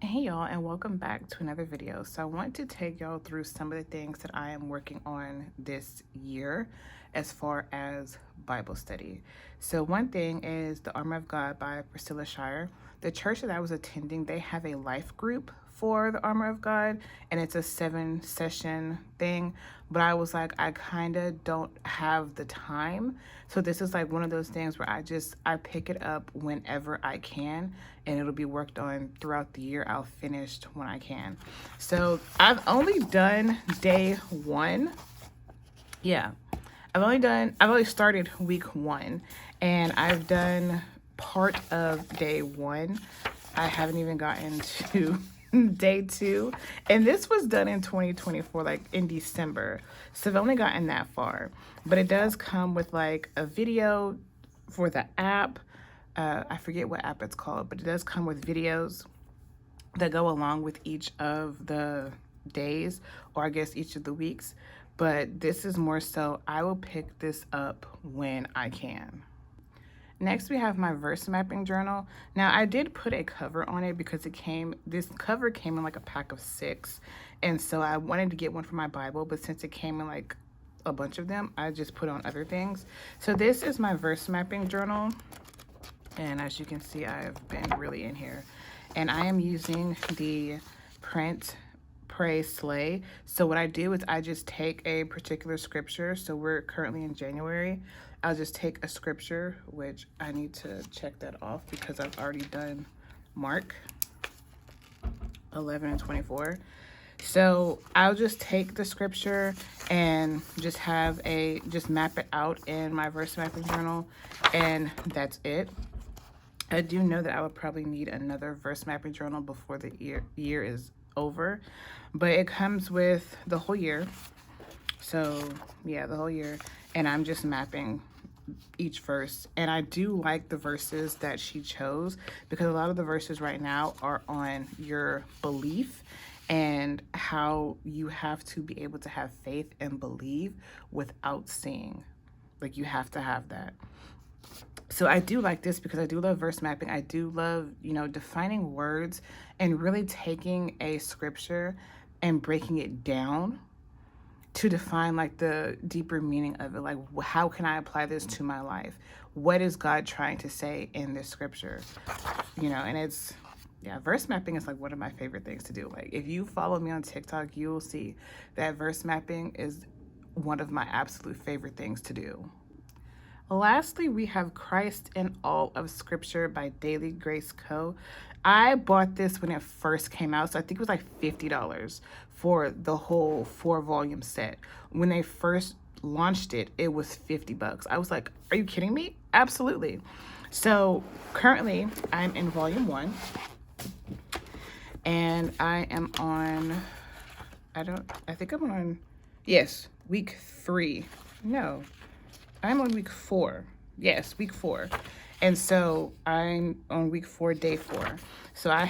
Hey y'all, and welcome back to another video. So I want to take y'all through some of the things that I am working on this year as far as Bible study. So one thing is The Armor of God by Priscilla Shirer. The church that I was attending, they have a life group for The Armor of God, and it's a 7-session thing. But I was like, I kind of don't have the time. So this is like one of those things where I pick it up whenever I can, and it'll be worked on throughout the year. I'll finish when I can. So I've only done day one. Yeah. I've only started week one, and I've done part of day one. I haven't even gotten to day two. And this was done in 2024, like in December. So I've only gotten that far. But it does come with like a video for the app. I forget what app it's called, but it does come with videos that go along with each of the days, or I guess each of the weeks. But this is more so, I will pick this up when I can. Next, we have my verse mapping journal. Now, I did put a cover on it because this cover came in like a pack of 6. And so I wanted to get one for my Bible, but since it came in like a bunch of them, I just put on other things. So this is my verse mapping journal. And as you can see, I've been really in here. And I am using the Print Pray Slay. So what I do is I just take a particular scripture. So we're currently in January. I'll just take a scripture, which I need to check that off because I've already done Mark 11 and 24. So I'll just take the scripture and just map it out in my verse mapping journal, and that's it. I do know that I would probably need another verse mapping journal before the year is over, but it comes with the whole year. So yeah, the whole year, and I'm just mapping each verse. And I do like the verses that she chose because a lot of the verses right now are on your belief and how you have to be able to have faith and believe without seeing. Like, you have to have that. So I do like this because I do love verse mapping. I do love, defining words and really taking a scripture and breaking it down to define like the deeper meaning of it. Like, how can I apply this to my life? What is God trying to say in this scripture? And verse mapping is like one of my favorite things to do. Like, if you follow me on TikTok, you will see that verse mapping is one of my absolute favorite things to do. Lastly, we have Christ in All of Scripture by Daily Grace Co. I bought this when it first came out, so I think it was like $50 for the whole 4-volume set. When they first launched it, it was $50. I was like, are you kidding me? Absolutely. So currently, I'm in volume 1, and I am on, I think I'm on, yes, week 3. No, I'm on week 4. Yes, week 4. And so I'm on week 4, day 4. So I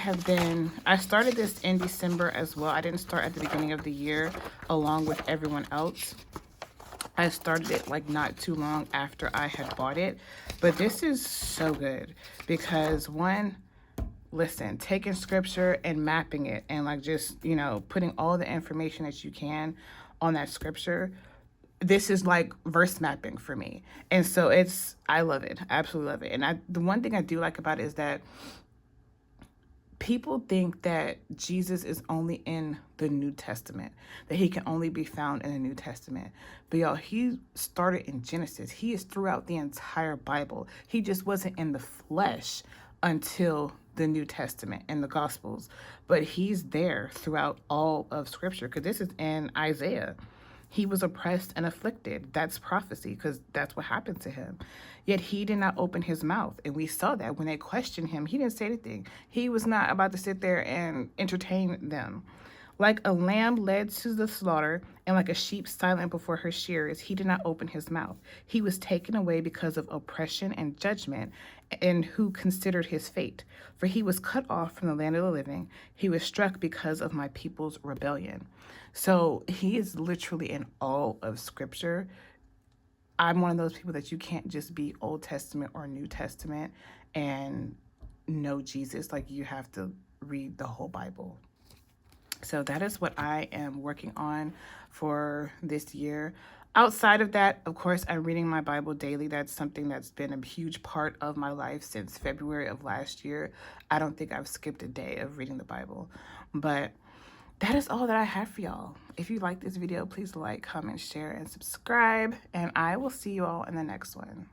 started this in December as well. I didn't start at the beginning of the year along with everyone else. I started it like not too long after I had bought it. But this is so good because listen, taking scripture and mapping it and like just, putting all the information that you can on that scripture. This is like verse mapping for me. And so I love it. I absolutely love it. And the one thing I do like about it is that people think that Jesus is only in the New Testament, that he can only be found in the New Testament. But y'all, he started in Genesis. He is throughout the entire Bible. He just wasn't in the flesh until the New Testament and the Gospels. But he's there throughout all of Scripture, because this is in Isaiah. He was oppressed and afflicted. That's prophecy, because that's what happened to him. Yet he did not open his mouth. And we saw that when they questioned him, he didn't say anything. He was not about to sit there and entertain them. Like a lamb led to the slaughter, and like a sheep silent before her shearers, he did not open his mouth. He was taken away because of oppression and judgment, and who considered his fate? For he was cut off from the land of the living. He was struck because of my people's rebellion. So he is literally in all of Scripture. I'm one of those people that you can't just be Old Testament or New Testament and know Jesus. Like, you have to read the whole Bible. So that is what I am working on for this year. Outside of that, of course, I'm reading my Bible daily. That's something that's been a huge part of my life since February of last year. I don't think I've skipped a day of reading the Bible. But that is all that I have for y'all. If you like this video, please like, comment, share, and subscribe. And I will see you all in the next one.